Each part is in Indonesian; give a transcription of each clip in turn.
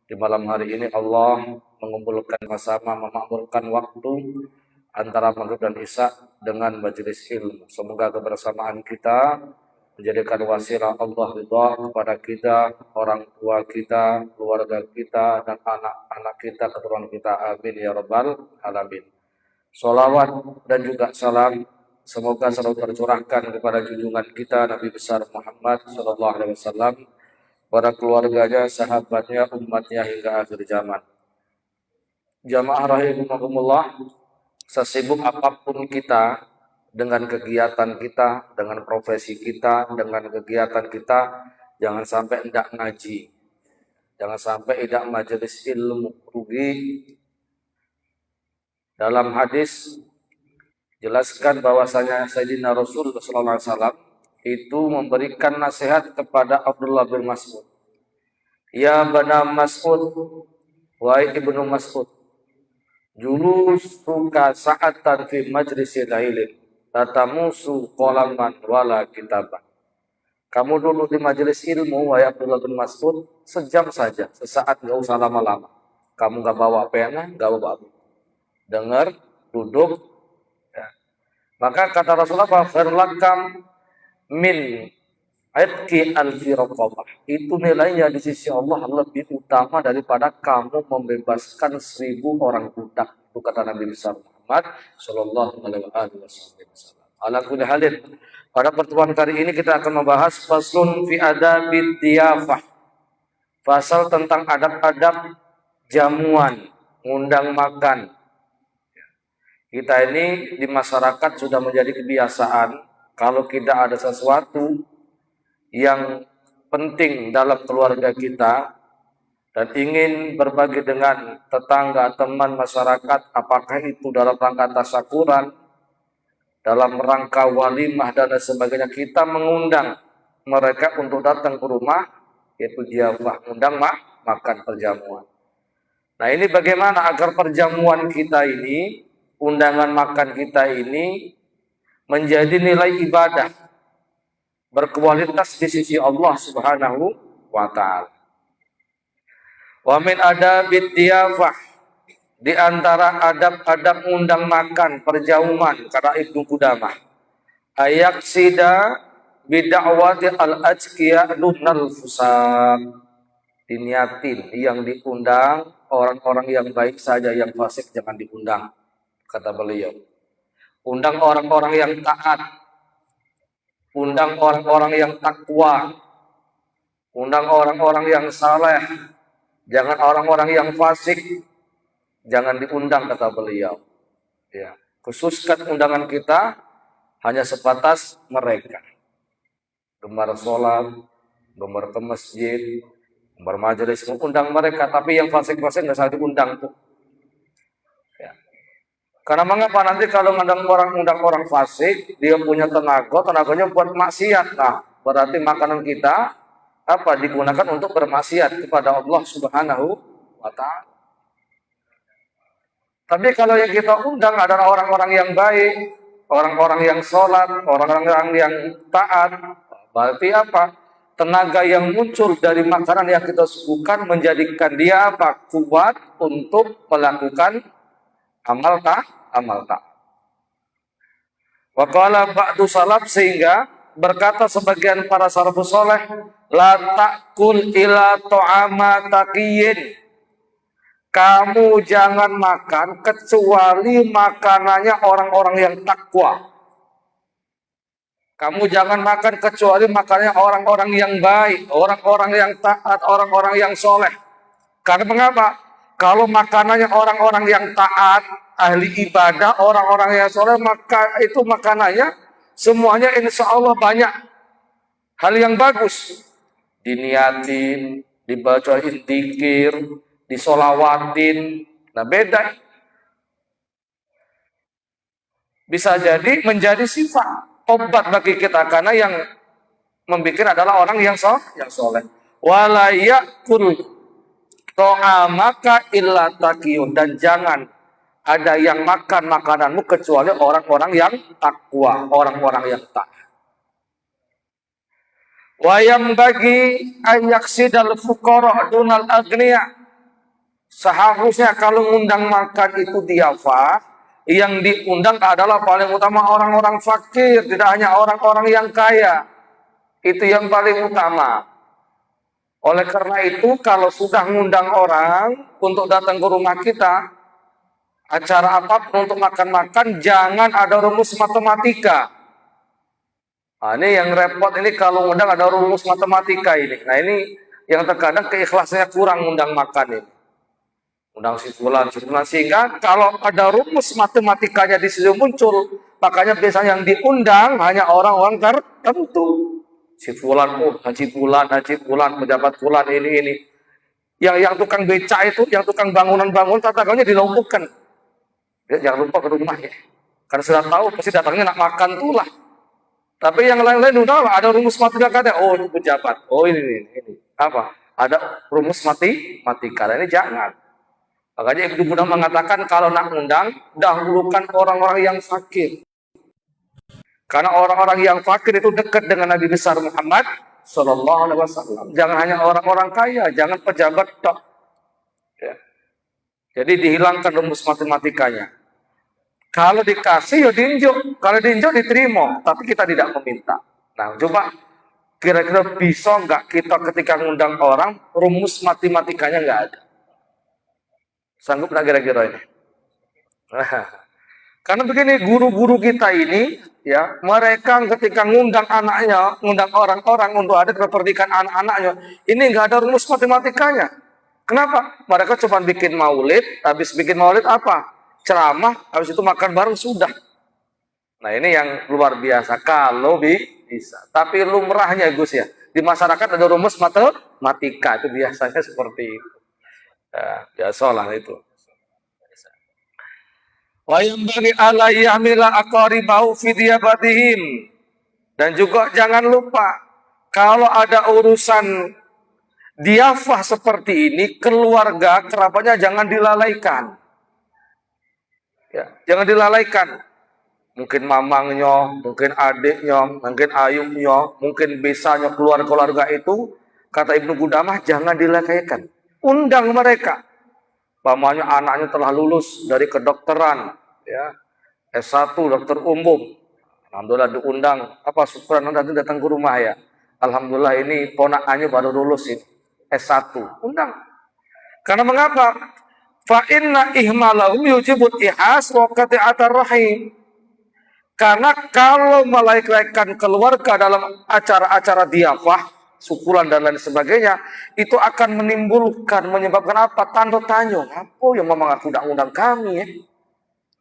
Di malam hari ini Allah mengumpulkan bersama memakmurkan waktu antara maghrib dan isya dengan majelis ilmu. Semoga kebersamaan kita menjadikan wasilah Allah ridha kepada kita, orang tua kita, keluarga kita, dan anak-anak kita, keturunan kita. Amin ya rabbal alamin. Sholawat dan juga salam semoga selalu tercurahkan kepada junjungan kita Nabi besar Muhammad Sallallahu Alaihi Wasallam, para keluarganya, sahabatnya, umatnya hingga akhir zaman. Jamaah rahimakumullah, sesibuk apapun kita dengan kegiatan kita, dengan profesi kita, dengan kegiatan kita, jangan sampai tidak ngaji, jangan sampai tidak majelis ilmu. Rugi. Dalam hadis jelaskan bahwasanya Sayyidina Rasulullah SAW itu memberikan nasihat kepada Abdullah bin Mas'ud. Ya bana Mas'ud, wahai ibnu Mas'ud, julusuka sa'atan fi majlisil ilm, tatamusu qalaman wala kitabah. Kamu dulu di majelis ilmu, wahai Abdullah bin Mas'ud, sejam saja, sesaat, gak usah lama-lama. Kamu gak bawa pena, gak bawa buku. Dengar, duduk. Ya. Maka kata Rasulullah, "Farlakam min Aibki al-firqabah." Itu nilainya di sisi Allah lebih utama daripada kamu membebaskan 1000 orang budak. Itu kata Nabi besar Muhammad Sallallahu Alaihi Wasallam. Ala kulli halin, pada pertemuan kali ini kita akan membahas faslun fi adabid diyafah. Pasal tentang adab-adab jamuan, ngundang makan. Kita ini di masyarakat sudah menjadi kebiasaan kalau tidak ada sesuatu yang penting dalam keluarga kita dan ingin berbagi dengan tetangga, teman, masyarakat, apakah itu dalam rangka tasyakuran, dalam rangka walimah dan sebagainya, kita mengundang mereka untuk datang ke rumah, yaitu diyafah, undang makan perjamuan. Nah, ini bagaimana agar perjamuan kita ini, undangan makan kita ini menjadi nilai ibadah berkualitas di sisi Allah Subhanahu wa taala. Wa min adabid diyafah, di antara adab-adab undang makan perjamuan kata Ibnu Qudamah, ayaksida bid'awati al-ajqiya dunal fusaq. Diniatin yang diundang orang-orang yang baik saja, yang fasik jangan diundang, kata beliau. Undang orang-orang yang taat, undang orang-orang yang takwa, undang orang-orang yang saleh, jangan orang-orang yang fasik, jangan diundang, kata beliau. Ya, khususkan undangan kita hanya sebatas mereka. Gemar sholat, gemar ke masjid, gemar majelis, undang mereka, tapi yang fasik-fasik nggak usah diundang tuh. Ya. Karena mengapa nanti kalau undang orang fasik, dia punya tenaganya buat maksiat. Nah, berarti makanan kita digunakan untuk bermaksiat kepada Allah Subhanahu wa taala. Tapi kalau yang kita undang adalah orang-orang yang baik, orang-orang yang sholat, orang-orang yang taat, berarti tenaga yang muncul dari makanan yang kita suguhkan menjadikan dia kuat untuk melakukan amal tak. Wa qala ba'du salaf, sehingga berkata sebagian para salafus saleh, la ta'kul ila ta'ama taqiyyin. Kamu jangan makan kecuali makanannya orang-orang yang takwa. Kamu jangan makan kecuali makanannya orang-orang yang baik, orang-orang yang taat, orang-orang yang soleh. Karena mengapa? Kalau makanannya orang-orang yang taat, ahli ibadah, orang-orang yang soleh, maka itu makanannya semuanya insya Allah banyak hal yang bagus. Diniatin, dibacain dzikir, disolawatin. Nah, beda. Bisa jadi menjadi sifat obat bagi kita, karena yang membuat adalah orang yang soleh. Wala yakul ta'amaka illa taqiyun, dan jangan ada yang makan makananmu kecuali orang-orang yang takwa, orang-orang yang taat. Wa yang bagi ayaksidal fuqara dunal agniya, Seharusnya kalau ngundang makan itu diafah, yang diundang adalah paling utama orang-orang fakir, tidak hanya orang-orang yang kaya. Itu yang paling utama. Oleh karena itu, kalau sudah ngundang orang untuk datang ke rumah kita, acara apapun untuk makan-makan, jangan ada rumus matematika. Nah, ini yang repot ini kalau ngundang ada rumus matematika ini. Nah, ini yang terkadang keikhlasannya kurang ngundang makan ini. Undang si fulan, sehingga kalau ada rumus matematikanya di situ muncul, makanya biasanya yang diundang hanya orang-orang tertentu. Si fulan, oh, haji fulan, pejabat fulan ini. Yang tukang beca itu, yang tukang bangunan tataganya dilumpuhkan. Ya, jangan lupa ke rumahnya. Karena sudah tahu pasti datangnya nak makan tuh lah. Tapi yang lain-lain udah lah, ada rumus matematika, oh ini pejabat, oh ini. Apa? Ada rumus matematika, ini jangan. Makanya Ibnu Qudamah mengatakan kalau nak undang, dahulukan orang-orang yang fakir. Karena orang-orang yang fakir itu dekat dengan Nabi besar Muhammad Sallallahu Alaihi Wasallam. Jangan hanya orang-orang kaya, jangan pejabat tok. Ya. Jadi dihilangkan rumus matematikanya. Kalau dikasih ya diinjuk, kalau diinjuk diterima, tapi kita tidak meminta. Nah, coba kira-kira bisa nggak kita ketika ngundang orang rumus matematikanya nggak ada? Sanggup nggak kira-kira ini? Karena begini, guru-guru kita ini, ya, mereka ketika ngundang anaknya, ngundang orang-orang untuk ada pernikahan anak-anaknya, ini nggak ada rumus matematikanya. Kenapa? Mereka cuma bikin maulid, habis bikin maulid apa? Ceramah, habis itu makan bareng sudah. Nah ini yang luar biasa kalau bisa. Tapi lumrahnya Gus ya, di masyarakat ada rumus matematika, itu biasanya seperti itu. Ya, biasalah itu. Wa yanbaghi ala yahmila aqaribahu fi diyabatihim. Dan juga jangan lupa kalau ada urusan diafah seperti ini, keluarga kerabatnya jangan dilalaikan. Ya, jangan dilalaikan. Mungkin mamangnya, mungkin adiknya, mungkin ayumnya, mungkin besanya keluarga itu, kata Ibnu Qudamah jangan dilalaikan. Undang mereka. Pamannya anaknya telah lulus dari kedokteran, ya, S1 dokter umum. Alhamdulillah diundang. Apa syukuran nanti datang ke rumah ya. Alhamdulillah ini ponakannya baru lulus ini S1. Undang. Karena mengapa? Fa inna ihmalahum yujibul ihas wa qati'atar rahim. Karena kalau melalaikan keluarga dalam acara-acara diafah, syukuran dan lain sebagainya, itu akan menyebabkan apa? Tanda tanya, apa yang memang aku tidak undang kami ya?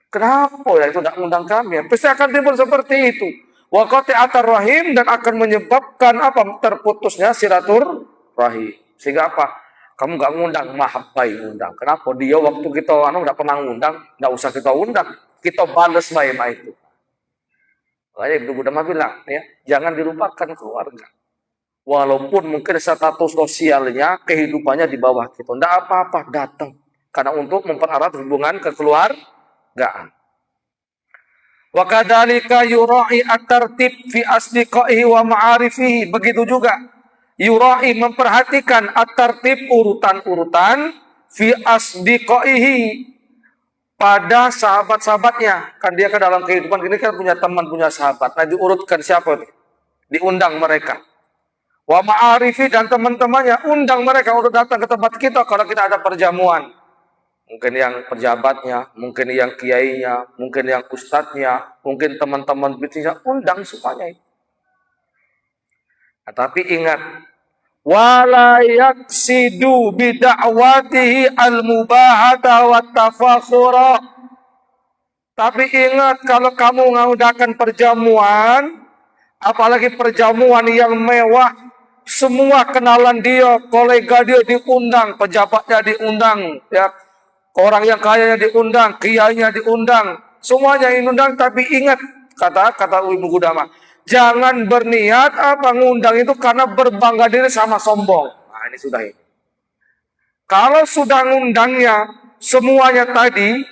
Kenapa ya itu tidak undang kami ya? Pasti akan timbul seperti itu. Wa qati'atar rahim, dan akan menyebabkan apa? Terputusnya silaturahim. Sehingga apa? Kamu nggak ngundang, mahabbai undang. Kenapa? Dia waktu kita nggak pernah ngundang, nggak usah kita undang, kita balas baik-baik itu. Makanya Ibnu Qudamah bilang, ya, jangan dilupakan keluarga. Walaupun mungkin status sosialnya, kehidupannya di bawah kita. Tidak apa-apa, datang. Karena untuk mempererat hubungan kekeluargaan. Wa kadzalika yura'i at-tartib fi asdiqaihi wa ma'arifihi. Begitu juga. Yura'i memperhatikan at-tartib urutan-urutan fi asdiqaihi. Pada sahabat-sahabatnya. Kan dia kan dalam kehidupan ini kan punya teman, punya sahabat. Nah diurutkan siapa itu? Diundang mereka. Wa ma'arifi, dan teman-temannya, undang mereka untuk datang ke tempat kita kalau kita ada perjamuan. Mungkin yang pejabatnya, mungkin yang kiainya, mungkin yang ustadznya, mungkin teman-teman bisnisnya, undang semuanya. Nah, tapi ingat, wala yaksidu bida'watihi al-mubahata wa tafakhura. Tapi ingat, kalau kamu mengadakan perjamuan, apalagi perjamuan yang mewah, semua kenalan dia, kolega dia diundang, pejabatnya diundang, ya, orang yang kayanya diundang, kiainya diundang, semuanya diundang. Tapi ingat, kata Ibnu Qudamah, jangan berniat apa ngundang itu karena berbangga diri sama sombong. Nah ini sudah ini. Kalau sudah ngundangnya semuanya tadi,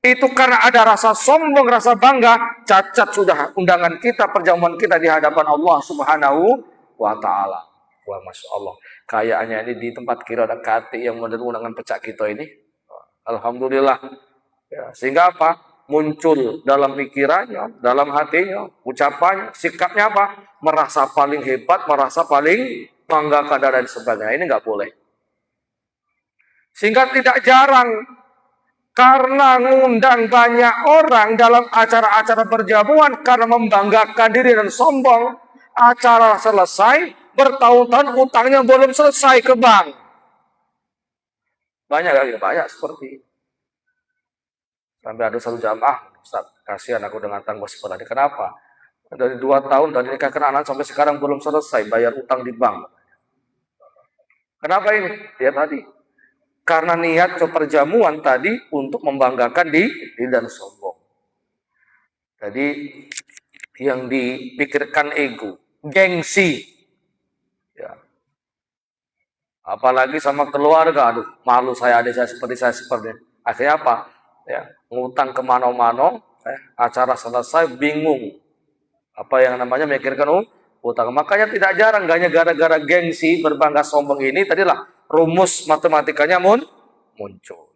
itu karena ada rasa sombong, rasa bangga, cacat sudah undangan kita, perjamuan kita di hadapan Allah Subhanahu wa Ta'ala. Wah, Masya Allah. Kayaknya ini di tempat kira ada kati yang menerima undangan pecah kita ini. Alhamdulillah. Ya, sehingga apa? Muncul dalam pikirannya, dalam hatinya, ucapannya, sikapnya apa? Merasa paling hebat, merasa paling bangga dan sebagainya. Ini nggak boleh. Sehingga tidak jarang karena ngundang banyak orang dalam acara-acara perjamuan karena membanggakan diri dan sombong, acara selesai, bertahun-tahun utangnya belum selesai ke bank. Banyak seperti itu. Sampai ada satu jamaah, Ustaz, kasihan aku dengan tanggung sekolah. Kenapa? Dari 2 tahun tadi nikah anak sampai sekarang belum selesai bayar utang di bank. Kenapa ini? Ya tadi. Karena niat perjamuan tadi untuk membanggakan diri dan sombong. Jadi yang dipikirkan ego, gengsi. Ya. Apalagi sama keluarga, aduh, malu saya ada seperti saya seperti. Akhirnya apa? Ya, ngutang kemana-mana, acara selesai bingung. Apa yang namanya mikirkan utang. Makanya tidak jarang hanya gara-gara gengsi berbangga sombong ini tadilah rumus matematikanya muncul.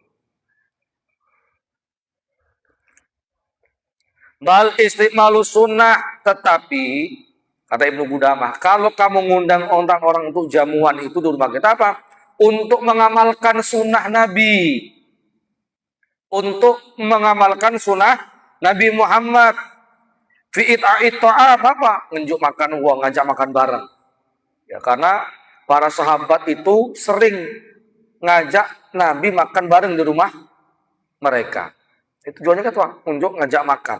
Bal istiqmalu sunnah, tetapi kata Ibnu Qudamah, kalau kamu ngundang orang untuk jamuan itu di rumah kita apa? Untuk mengamalkan sunnah Nabi. Untuk mengamalkan sunnah Nabi Muhammad. Fi'ita'it ta'am apa? Ngenjuk makan uang, ngajak makan bareng. Ya, karena para sahabat itu sering ngajak Nabi makan bareng di rumah mereka. Itu tujuannya kan tuh, ngunjuk ngajak makan.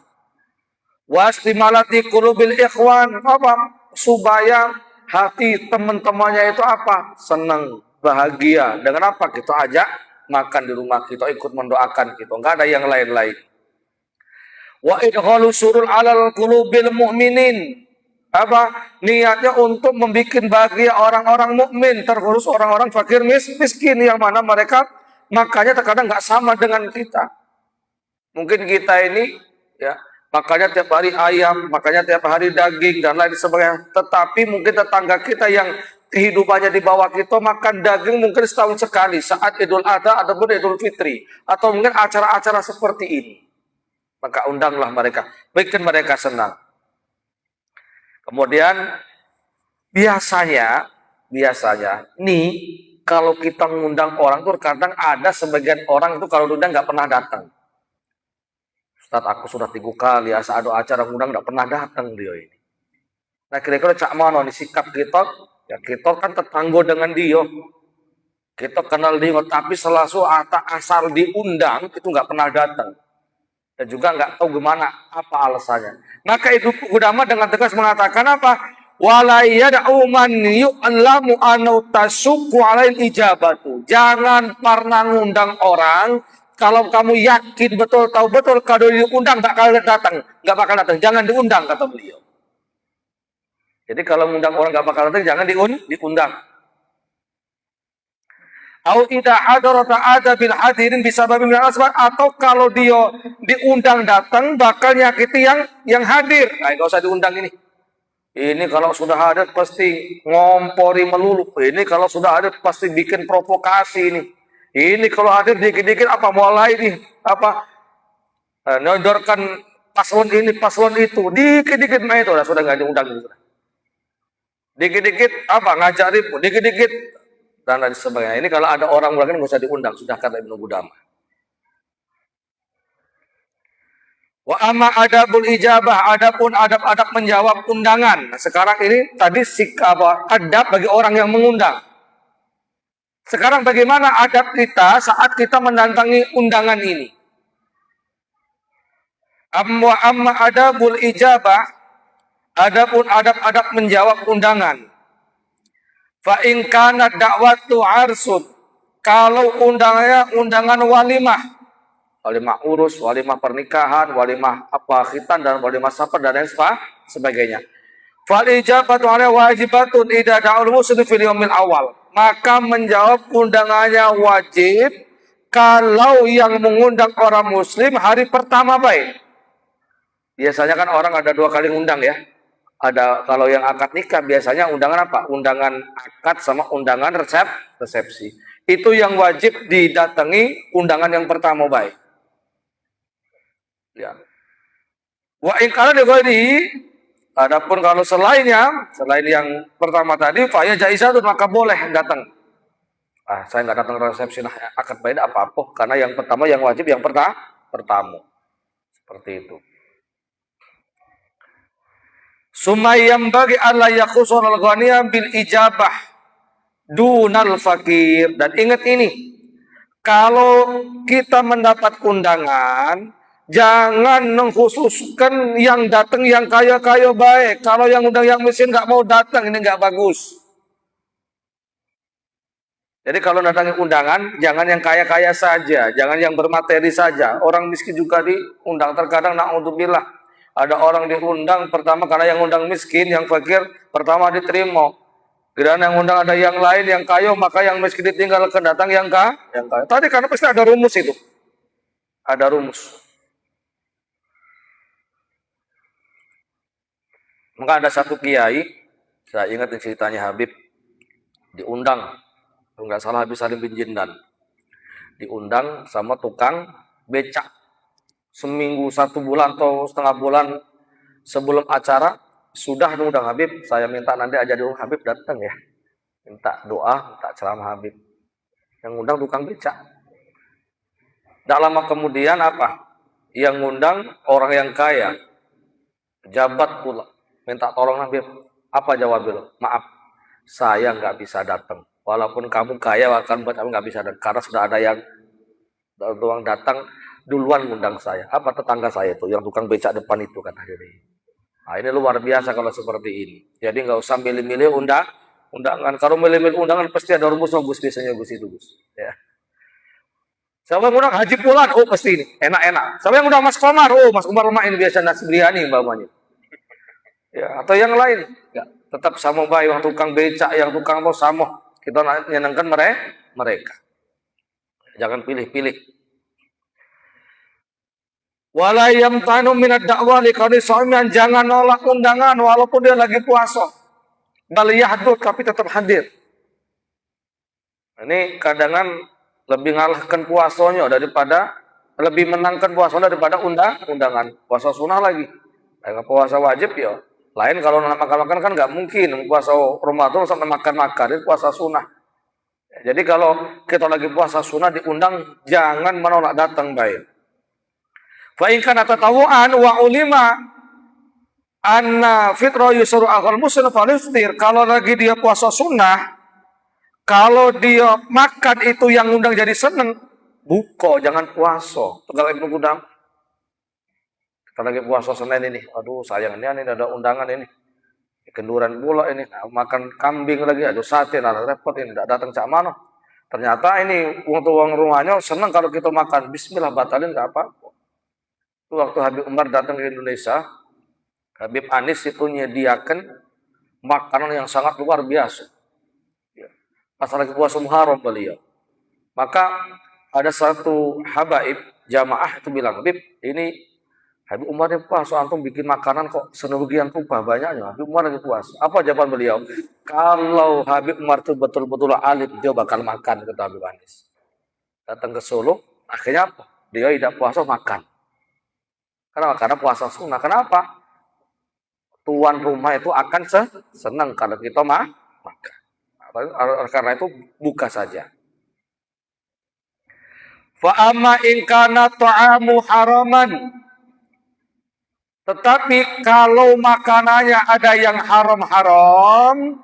Wastimalati qulubil ikhwan apa? Supaya hati teman-temannya itu apa? Senang, bahagia. Dengan apa? Kita ajak makan di rumah kita, ikut mendoakan kita. Enggak ada yang lain-lain. Wa idkhalu surul alal qulubil mu'minin. Apa? Niatnya untuk membuat bahagia orang-orang mukmin, terkhusus orang-orang fakir miskin yang mana mereka makanya terkadang nggak sama dengan kita. Mungkin kita ini ya makanya tiap hari ayam, makanya tiap hari daging dan lain sebagainya. Tetapi mungkin tetangga kita yang kehidupannya di bawah kita makan daging mungkin setahun sekali saat Idul Adha ataupun Idul Fitri atau mungkin acara-acara seperti ini. Maka undanglah mereka, bikin mereka senang. Kemudian biasanya nih kalau kita mengundang orang tuh kadang ada sebagian orang itu kalau diundang nggak pernah datang. Ustaz, aku sudah 3 kali ada acara ngundang nggak pernah datang dia ini. Nah kira-kira cak mana nih sikap kita? Ya kita kan tetangga dengan dia. Kita kenal dia, tapi selalu asal diundang itu nggak pernah datang. Dan juga nggak tahu gimana apa alasannya. Maka itu ulama dengan tegas mengatakan apa? Wala yad'u man yu'lamu anau tasukku alail ijabatu. Jangan pernah ngundang orang kalau kamu yakin betul tahu betul kalau diundang nggak bakal datang. Jangan diundang kata beliau. Jadi kalau mengundang orang nggak bakal datang jangan diundang. Au idza hadarata ada bil hadirin bisa babi min asbab, atau kalau dia diundang datang bakal nyakiti yang hadir. Nah, enggak usah diundang ini. Ini kalau sudah hadir pasti ngompori melulu. Ini kalau sudah hadir pasti bikin provokasi ini. Ini kalau hadir dikit-dikit apa mulai nih apa nyodorkan paslon ini paslon itu. Dikit-dikit mah itu sudah enggak diundang ini sudah. Dikit-dikit apa ngajak ribut, dikit-dikit dan lain sebagainya. Ini kalau ada orang nggak usah diundang, sudah kata Ibnu Qudamah. Wa amma adabul ijabah, adapun adab-adab menjawab undangan. Nah, sekarang ini tadi sikap adab bagi orang yang mengundang. Sekarang bagaimana adab kita saat kita mendatangi undangan ini? Amma adabul ijabah, adapun adab-adab menjawab undangan. Fa in kana da'watu arsun, kalau undangan walimah urus, walimah pernikahan, walimah apa khitan dan walimah safar dan lain sebagainya. Fal ijabatu ala wajibatun idza da'ul muslim fil yaumil awal. Maka menjawab undangannya wajib kalau yang mengundang orang muslim hari pertama baik. Biasanya kan orang ada 2 kali ngundang ya. Ada kalau yang akad nikah biasanya undangan apa? Undangan akad sama undangan resepsi. Itu yang wajib didatangi undangan yang pertama baik. Ya. Wa in kana di adapun kalau selainnya, selain yang pertama tadi, fa ya jaizatun maka boleh datang. Saya nggak datang resepsi nah akad baik apa-apa karena yang pertama yang wajib yang pertama. Seperti itu. Sumayyam bagi Allah yakhusul al-ghaniyah bil ijabah dunal fakir. Dan ingat ini, kalau kita mendapat undangan, jangan mengkhususkan yang datang yang kaya-kaya baik. Kalau yang undang yang miskin nggak mau datang, ini nggak bagus. Jadi kalau datangi undangan, jangan yang kaya-kaya saja, jangan yang bermateri saja. Orang miskin juga diundang. Terkadang na'udzubillah, ada orang diundang pertama karena yang undang miskin, yang fakir pertama diterima. Kemudian yang undang ada yang lain, yang kaya, maka yang miskin ditinggalkan, datang yang kaya. Tadi karena pasti ada rumus itu. Ada rumus. Maka ada satu kiai, saya ingat ceritanya Habib, diundang. Kalau nggak salah Habib Salim bin Jindan. Diundang sama tukang becak. Seminggu, 1 bulan atau setengah bulan sebelum acara, sudah undang Habib, saya minta nanti aja dulu Habib datang ya. Minta doa, minta ceramah Habib. Yang undang tukang becak. Tidak lama kemudian apa? Yang ngundang orang yang kaya. Pejabat pula. Minta tolong Habib. Apa jawabnya? Maaf, saya nggak bisa datang. Walaupun kamu kaya, akan buat kamu nggak bisa datang. Karena sudah ada yang doang datang duluan ngundang saya. Apa tetangga saya itu, yang tukang becak depan itu kan akhirnya. Nah, ini luar biasa kalau seperti ini. Jadi nggak usah milih-milih undangan. Kalau milih-milih undangan pasti ada rumus biasanya itu Gus. Ya. Siapa yang undang Haji Pulan? Oh pasti ini enak-enak. Siapa yang undang Mas Komar? Oh Mas Komar rumah ini biasa nasi biryani umpamanya. Ya, atau yang lain. Ya, tetap sama baik yang tukang becak, yang tukang mau sama. Kita menyenangkan mereka. Jangan pilih-pilih. Wala yamtanu minad da'wa liqauli shaiman, jangan nolak undangan walaupun dia lagi puasa. Bal yahdud, tapi tetap hadir. Ini kadangan lebih ngalahkan puasanya daripada lebih menangkan puasanya daripada undangan. Puasa sunnah lagi. Puasa wajib ya. Lain kalau makan-makan kan nggak mungkin. Puasa Ramadan sampai makan-makan, itu puasa sunnah. Jadi kalau kita lagi puasa sunnah diundang, jangan menolak datang baik. Fa in kana tatawuan wa ulima anna fitra yusru akhal muslim faliftir. Kalau lagi dia puasa sunnah, kalau dia makan itu yang undang jadi seneng, buka, jangan puasa. Pegawai pengundang. Kita lagi puasa Senin ini, aduh sayangnya ini ada undangan ini. Kenduran pula ini, makan kambing lagi, aduh sate, repot ini, tidak datang cak mana. Ternyata ini uang rumahnya senang kalau kita makan. Bismillah, batalin nggak apa-apa. Waktu Habib Umar datang ke Indonesia, Habib Anis itu menyediakan makanan yang sangat luar biasa. Pas lagi puasa Muharram beliau. Maka ada satu habaib jamaah itu bilang, Habib, ini Habib Umar ini puasa, antum bikin makanan kok senerugian tumpah banyaknya. Habib Umar lagi puasa. Apa jawaban beliau? Kalau Habib Umar itu betul-betul alim, dia bakal makan, kata Habib Anis. Datang ke Solo, akhirnya apa? Dia tidak puasa, makan. Kenapa? Karena puasa sunnah. Kenapa? Tuan rumah itu akan senang kalau kita makan. Karena itu buka saja. Fa amma in kana ta'amu haraman. Tetapi kalau makanannya ada yang haram-haram,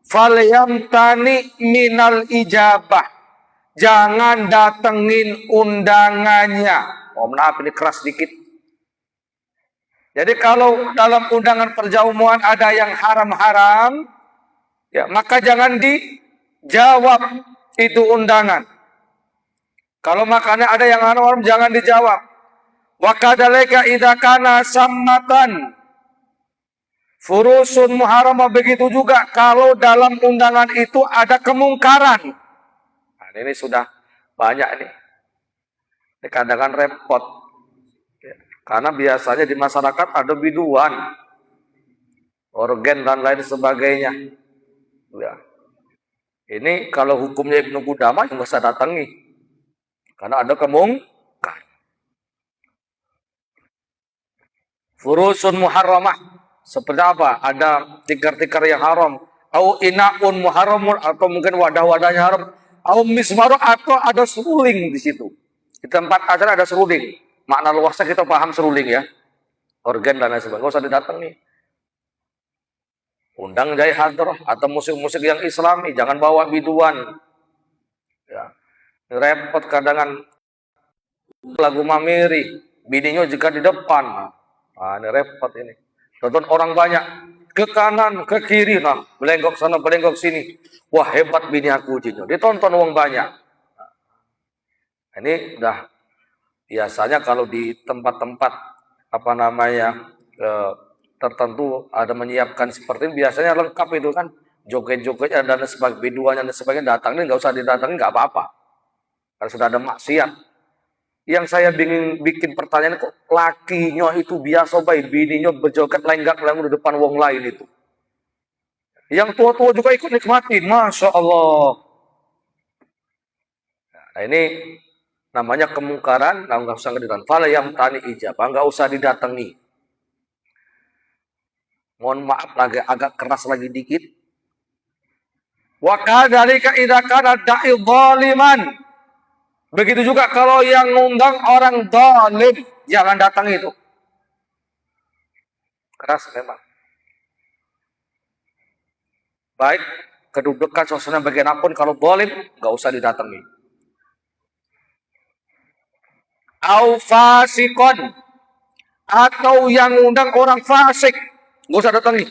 falyamtani minal ijabah. Jangan datengin undangannya. Oh, maaf ini keras dikit. Jadi kalau dalam undangan perjamuan ada yang haram-haram, ya maka jangan dijawab itu undangan. Kalau makannya ada yang haram, jangan dijawab. Wa kadzalika idza kana sammatan furusun muharramah, begitu juga kalau dalam undangan itu ada kemungkaran. Nah, ini sudah banyak nih. Ini kadang-kadang repot. Karena biasanya di masyarakat ada biduan. organ dan lain sebagainya. Ya. Ini kalau hukumnya Ibnu Qudamah yang nggak usah datangi, karena ada kemungkaran. Furusun muharramah, seperti apa? Ada tikar-tikar yang haram, au inaun muharramun, atau mungkin wadah-wadahnya haram, au mismaru, atau ada seruling di situ. Di tempat acara ada seruling. Makna luasnya kita paham seruling ya. Organ dan lain sebagainya, nggak usah didatangi. Undang jai hadrah atau musik-musik yang islami, jangan bawa biduan. Ya. Repot kadangan lagu mamiri, bininya jika di depan. Nah, ini repot ini. Tonton orang banyak, ke kanan, ke kiri, nah, belenggok sana, belenggok sini. Wah, hebat bini aku jinyo. Ditonton uang banyak. Nah, ini dah biasanya kalau di tempat-tempat apa namanya tertentu ada menyiapkan seperti ini, biasanya lengkap itu kan, joget-jogetnya dan sebagainya, biduannya dan sebagainya, datang ini nggak usah didatangin, nggak apa-apa. Karena sudah ada maksiat. Yang saya bikin pertanyaan, kok lakinya itu biasa baik, bininya berjoget lenggak-lenggok di depan wong lain itu. Yang tua-tua juga ikut nikmatin, Masya Allah. Nah, ini namanya kemungkaran, nah nggak usah didatangi. Fala yang tani ijabah, nggak usah didatangi. Mohon maaf lagi agak keras lagi dikit. Wa kadzalika idza kana da'i dzaliman. Begitu juga kalau yang ngundang orang zalim, jangan datang itu. Keras memang. Baik kedudukan suasana bagian apapun, kalau zalim nggak usah didatangi. Au fasikon, atau yang ngundang orang fasik, nggak usah datangi.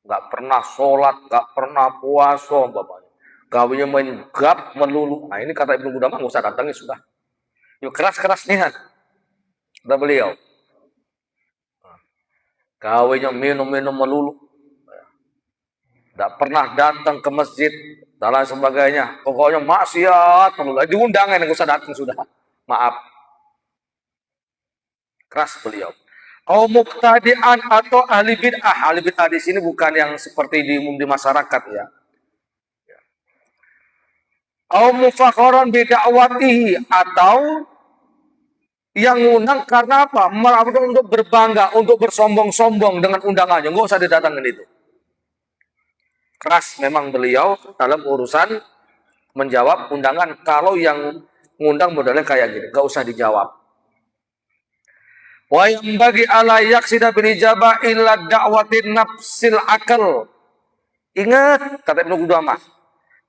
Nggak pernah sholat, nggak pernah puasa, bapaknya. Gawinya main gap melulu. Nah ini kata Ibnu Qudamah, nggak usah datangi sudah. Yuk keras-keras nih, kata beliau. Gawinya minum-minum melulu. Tidak pernah datang ke masjid dan lain sebagainya. Pokoknya maksiat melulu. Diundang nggak usah datang sudah. Maaf. Keras beliau. Kaum muktadian atau ahli bid'ah. Ahli bid'ah di sini bukan yang seperti di umum di masyarakat ya. Kaum mufakhoron bid'awatihi, atau yang ngundang karena apa? Malah untuk berbangga, untuk bersombong-sombong dengan undangannya. Nggak usah didatangin itu. Keras memang beliau dalam urusan menjawab undangan. Kalau yang ngundang modelnya kayak gini, nggak usah dijawab. Wa yang bagi ala yaksida bin ijabah illa da'watin nafsil akal. Ingat, kata Ibnu Qudamah,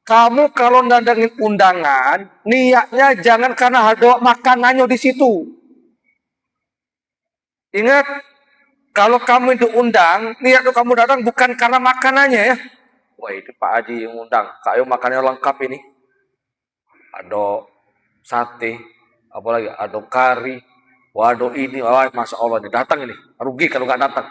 kamu kalau nandangin undangan, niatnya jangan karena ada makanannya di situ. Ingat, kalau kamu diundang, niat kamu datang bukan karena makanannya ya. Wah, itu Pak Haji yang undang. Kayu makannya lengkap ini. Ada sate, apalagi ada kari, waduh ini, wah, Masya Allah, datang ini. Rugi kalau nggak datang.